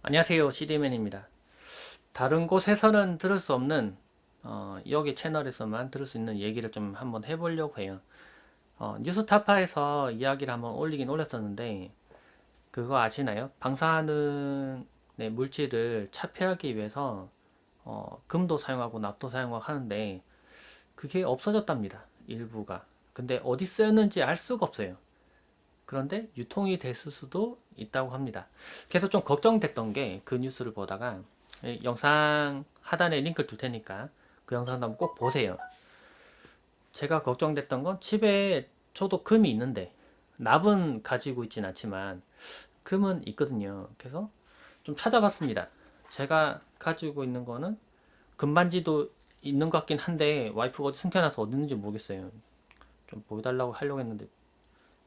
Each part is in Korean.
안녕하세요. CD맨입니다. 다른 곳에서는 들을 수 없는 여기 채널에서만 들을 수 있는 얘기를 좀 한번 해보려고 해요. 뉴스타파에서 이야기를 한번 올리긴 올렸었는데 그거 아시나요? 방사능 네, 물질을 차폐하기 위해서 금도 사용하고 납도 사용하고 하는데 그게 없어졌답니다. 일부가. 근데 어디 쓰였는지 알 수가 없어요. 그런데 유통이 됐을 수도 있다고 합니다. 그래서 좀 걱정됐던 게 그 뉴스를 보다가 영상 하단에 링크를 둘 테니까 그 영상도 한번 꼭 보세요. 제가 걱정됐던 건 집에 저도 금이 있는데 납은 가지고 있진 않지만 금은 있거든요. 그래서 좀 찾아봤습니다. 제가 가지고 있는 거는 금반지도 있는 것 같긴 한데 와이프가 어디 숨겨놔서 어디 있는지 모르겠어요. 좀 보여달라고 하려고 했는데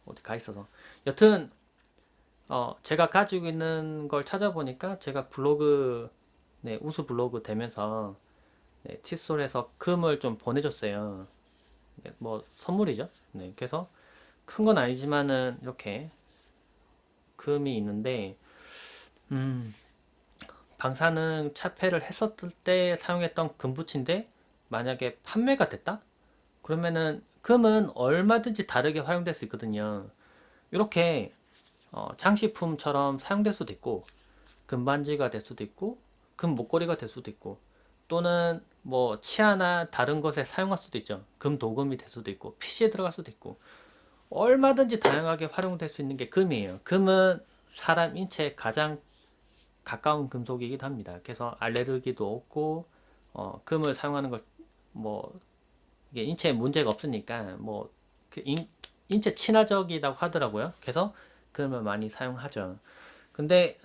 어디 가 있어서 여튼 제가 가지고 있는 걸 찾아보니까 제가 블로그, 네, 우수 블로그 되면서 네, 칫솔에서 금을 좀 보내줬어요. 네, 뭐 선물이죠. 네, 그래서 큰 건 아니지만은 이렇게 금이 있는데 음, 방사능 차폐를 했었을 때 사용했던 금붙인데 만약에 판매가 됐다? 그러면은 금은 얼마든지 다르게 활용될 수 있거든요. 이렇게 장식품처럼 사용될 수도 있고 금반지가 될 수도 있고 금 목걸이가 될 수도 있고 또는 뭐 치아나 다른 것에 사용할 수도 있죠. 금 도금이 될 수도 있고 PC에 들어갈 수도 있고 얼마든지 다양하게 활용될 수 있는 게 금이에요. 금은 사람 인체에 가장 가까운 금속이기도 합니다. 그래서 알레르기도 없고 금을 사용하는 걸뭐 이게 인체에 문제가 없으니까 뭐그 인체 친화적이라고 하더라고요. 그래서 금을 많이 사용하죠. 근데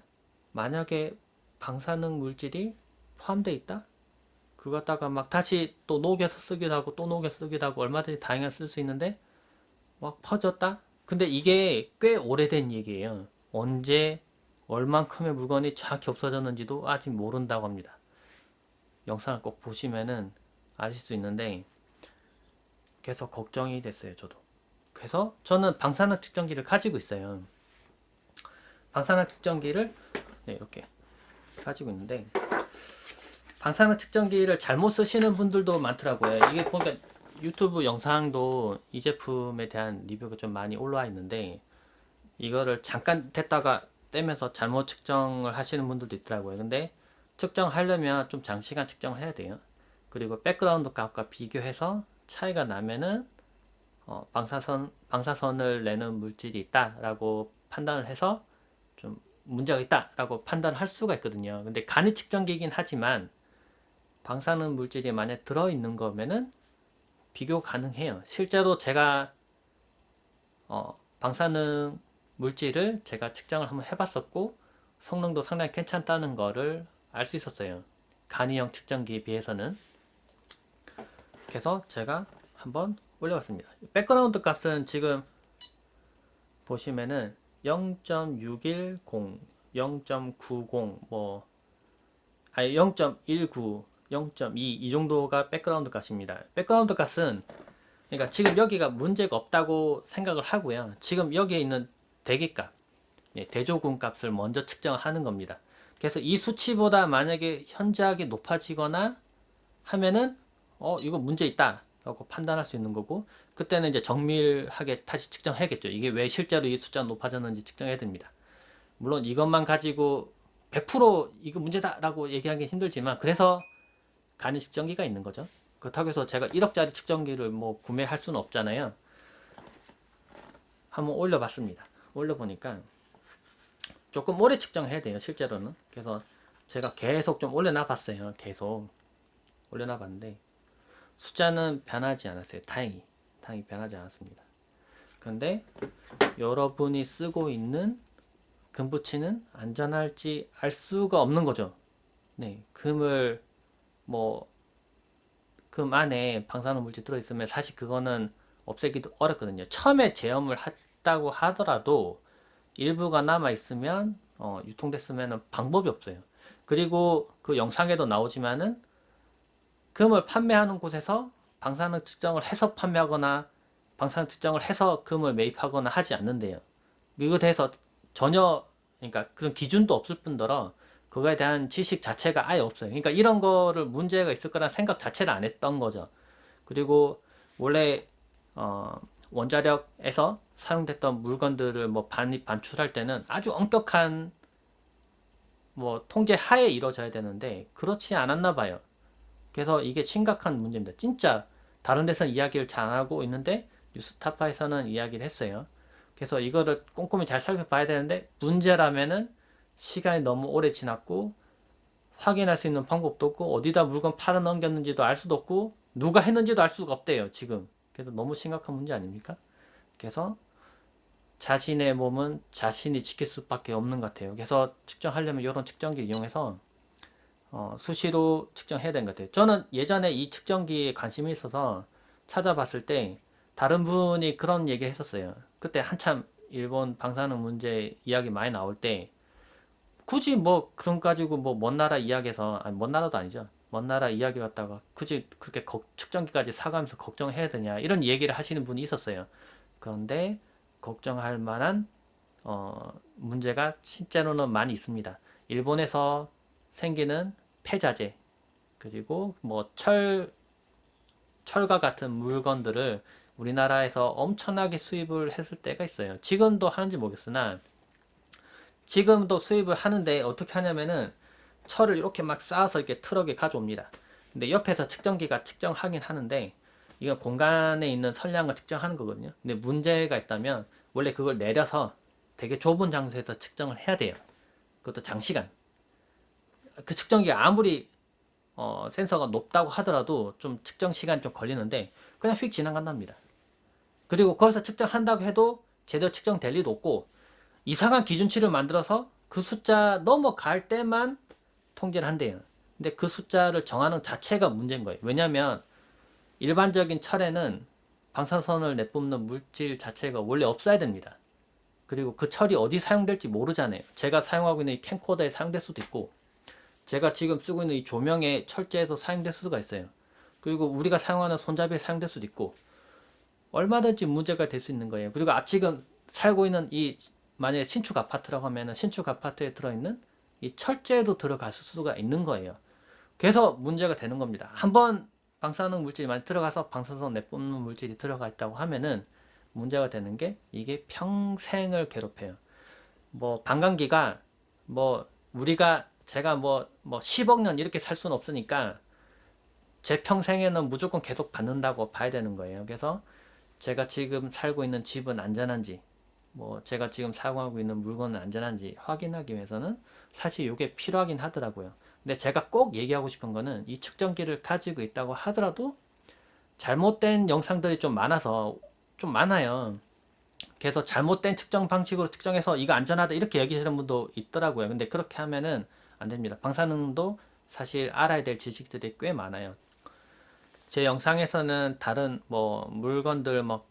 만약에 방사능 물질이 포함되어 있다? 그거 갖다가 막 다시 또 녹여서 쓰기도 하고 또 녹여서 쓰기도 하고 얼마든지 다양하게 쓸 수 있는데 막 퍼졌다? 근데 이게 꽤 오래된 얘기예요. 언제 얼만큼의 물건이 정확히 없어졌는지도 아직 모른다고 합니다. 영상을 꼭 보시면은 아실 수 있는데 계속 걱정이 됐어요, 저도. 그래서 저는 방사능 측정기를 가지고 있어요. 방사능 측정기를 네, 이렇게 가지고 있는데 방사능 측정기를 잘못 쓰시는 분들도 많더라고요. 이게 보니까 유튜브 영상도 이 제품에 대한 리뷰가 좀 많이 올라와 있는데 이거를 잠깐 됐다가 떼면서 잘못 측정을 하시는 분들도 있더라고요. 근데 측정하려면 좀 장시간 측정을 해야 돼요. 그리고 백그라운드 값과 비교해서 차이가 나면은 방사선을 내는 물질이 있다라고 판단을 해서 좀 문제가 있다라고 판단을 할 수가 있거든요. 근데 간이 측정기이긴 하지만 방사능 물질이 만약 들어있는 거면은 비교 가능해요. 실제로 제가 방사능 물질을 제가 측정을 한번 해봤었고 성능도 상당히 괜찮다는 거를 알 수 있었어요. 간이형 측정기에 비해서는. 그래서 제가 한번 올려봤습니다. 백그라운드 값은 지금 보시면은 0.610, 0.90, 아니 0.19, 0.2 이 정도가 백그라운드 값입니다. 백그라운드 값은 그러니까 지금 여기가 문제가 없다고 생각을 하고요. 지금 여기에 있는 대기값, 대조군 값을 먼저 측정을 하는 겁니다. 그래서 이 수치보다 만약에 현저하게 높아지거나 하면은 이거 문제 있다 라고 판단할 수 있는 거고 그때는 이제 정밀하게 다시 측정해야겠죠. 이게 왜 실제로 이 숫자가 높아졌는지 측정해야 됩니다. 물론 이것만 가지고 100% 이거 문제다라고 얘기하기 힘들지만 그래서 간이 측정기가 있는 거죠. 그렇다고 해서 제가 1억짜리 측정기를 뭐 구매할 수는 없잖아요. 한번 올려봤습니다. 올려보니까 조금 오래 측정해야 돼요. 실제로는. 그래서 제가 계속 좀 올려놔 봤어요. 계속 올려놔 봤는데 숫자는 변하지 않았어요. 다행히 변하지 않았습니다. 그런데 여러분이 쓰고 있는 금붙이는 안전할지 알 수가 없는 거죠. 네, 뭐 금 안에 방사능 물질 들어있으면 사실 그거는 없애기도 어렵거든요. 처음에 제염을 했다고 하더라도 일부가 남아 있으면 유통됐으면 방법이 없어요. 그리고 그 영상에도 나오지만은 금을 판매하는 곳에서 방사능 측정을 해서 판매하거나 방사능 측정을 해서 금을 매입하거나 하지 않는데요. 이거 대해서 전혀 그러니까 그런 기준도 없을 뿐더러 그거에 대한 지식 자체가 아예 없어요. 그러니까 이런 거를 문제가 있을 거란 생각 자체를 안 했던 거죠. 그리고 원래 원자력에서 사용됐던 물건들을 뭐 반입 반출할 때는 아주 엄격한 뭐 통제 하에 이루어져야 되는데 그렇지 않았나 봐요. 그래서 이게 심각한 문제입니다. 진짜 다른 데서는 이야기를 잘 안 하고 있는데 뉴스타파에서는 이야기를 했어요. 그래서 이거를 꼼꼼히 잘 살펴봐야 되는데 문제라면은 시간이 너무 오래 지났고 확인할 수 있는 방법도 없고 어디다 물건 팔아 넘겼는지도 알 수도 없고 누가 했는지도 알 수가 없대요 지금. 그래서 너무 심각한 문제 아닙니까? 그래서 자신의 몸은 자신이 지킬 수밖에 없는 것 같아요. 그래서 측정하려면 이런 측정기를 이용해서 수시로 측정해야 되는 것 같아요. 저는 예전에 이 측정기에 관심이 있어서 찾아봤을 때 다른 분이 그런 얘기 했었어요. 그때 한참 일본 방사능 문제 이야기 많이 나올 때 굳이 뭐 그런 가지고 뭐 먼 나라 이야기해서 아니 먼 나라도 아니죠. 먼 나라 이야기 갖다가 굳이 그렇게 측정기까지 사가면서 걱정해야 되냐 이런 얘기를 하시는 분이 있었어요. 그런데 걱정할 만한 문제가 실제로는 많이 있습니다. 일본에서 생기는 폐자재 그리고 뭐 철과 같은 물건들을 우리나라에서 엄청나게 수입을 했을 때가 있어요. 지금도 하는지 모르겠으나 지금도 수입을 하는데 어떻게 하냐면은 철을 이렇게 막 쌓아서 이렇게 트럭에 가져옵니다. 근데 옆에서 측정기가 측정하긴 하는데 이건 공간에 있는 선량을 측정하는 거거든요. 근데 문제가 있다면 원래 그걸 내려서 되게 좁은 장소에서 측정을 해야 돼요. 그것도 장시간. 그 측정기가 아무리 센서가 높다고 하더라도 좀 측정 시간이 좀 걸리는데 그냥 휙 지나간답니다. 그리고 거기서 측정한다고 해도 제대로 측정될 리도 없고 이상한 기준치를 만들어서 그 숫자 넘어갈 때만 통제를 한대요. 근데 그 숫자를 정하는 자체가 문제인 거예요. 왜냐하면 일반적인 철에는 방사선을 내뿜는 물질 자체가 원래 없어야 됩니다. 그리고 그 철이 어디 사용될지 모르잖아요. 제가 사용하고 있는 이 캠코더에 사용될 수도 있고 제가 지금 쓰고 있는 이 조명에 철제에서 사용될 수가 있어요. 그리고 우리가 사용하는 손잡이에 사용될 수도 있고 얼마든지 문제가 될 수 있는 거예요. 그리고 지금 살고 있는 이 만약에 신축 아파트라고 하면은 신축 아파트에 들어있는 이 철제도 들어갈 수가 있는 거예요. 그래서 문제가 되는 겁니다. 한번 방사능 물질이 많이 들어가서 방사선 내뿜는 물질이 들어가 있다고 하면은 문제가 되는 게 이게 평생을 괴롭혀요. 뭐 방광기가 뭐 우리가 제가 뭐 10억 년 이렇게 살 수는 없으니까 제 평생에는 무조건 계속 받는다고 봐야 되는 거예요. 그래서 제가 지금 살고 있는 집은 안전한지 뭐 제가 지금 사용하고 있는 물건은 안전한지 확인하기 위해서는 사실 이게 필요하긴 하더라고요. 근데 제가 꼭 얘기하고 싶은 거는 이 측정기를 가지고 있다고 하더라도 잘못된 영상들이 좀 많아서 좀 많아요. 그래서 잘못된 측정 방식으로 측정해서 이거 안전하다 이렇게 얘기하시는 분도 있더라고요. 근데 그렇게 하면은 안 됩니다. 방사능도 사실 알아야 될 지식들이 꽤 많아요. 제 영상에서는 다른 뭐 물건들 뭐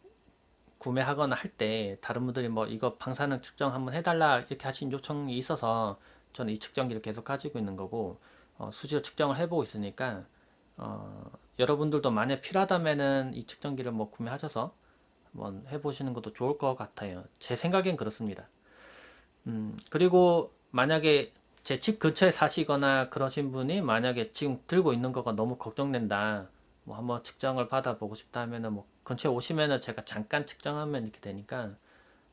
구매하거나 할 때 다른 분들이 뭐 이거 방사능 측정 한번 해달라 이렇게 하신 요청이 있어서 저는 이 측정기를 계속 가지고 있는 거고 수시로 측정을 해보고 있으니까 여러분들도 만약 필요하다면은 이 측정기를 뭐 구매하셔서 한번 해보시는 것도 좋을 것 같아요. 제 생각엔 그렇습니다. 그리고 만약에 제 집 근처에 사시거나 그러신 분이 만약에 지금 들고 있는 거가 너무 걱정된다. 뭐 한번 측정을 받아보고 싶다 하면은 뭐 근처에 오시면은 제가 잠깐 측정하면 이렇게 되니까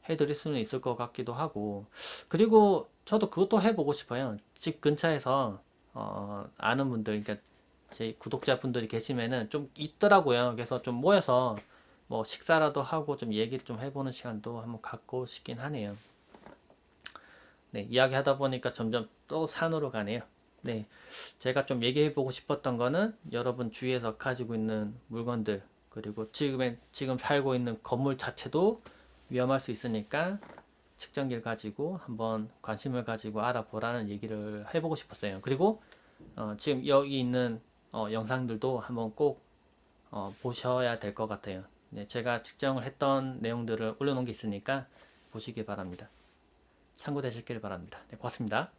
해드릴 수는 있을 것 같기도 하고 그리고 저도 그것도 해보고 싶어요. 집 근처에서 아는 분들 그러니까 제 구독자분들이 계시면은 좀 있더라고요. 그래서 좀 모여서 뭐 식사라도 하고 좀 얘기를 좀 해보는 시간도 한번 갖고 싶긴 하네요. 네, 이야기하다 보니까 점점 또 산으로 가네요. 네, 제가 좀 얘기해보고 싶었던 거는 여러분 주위에서 가지고 있는 물건들 그리고 지금 살고 있는 건물 자체도 위험할 수 있으니까 측정기를 가지고 한번 관심을 가지고 알아보라는 얘기를 해보고 싶었어요. 그리고 지금 여기 있는 영상들도 한번 꼭 보셔야 될 것 같아요. 네, 제가 측정을 했던 내용들을 올려놓은 게 있으니까 보시기 바랍니다. 참고되시길 바랍니다. 네, 고맙습니다.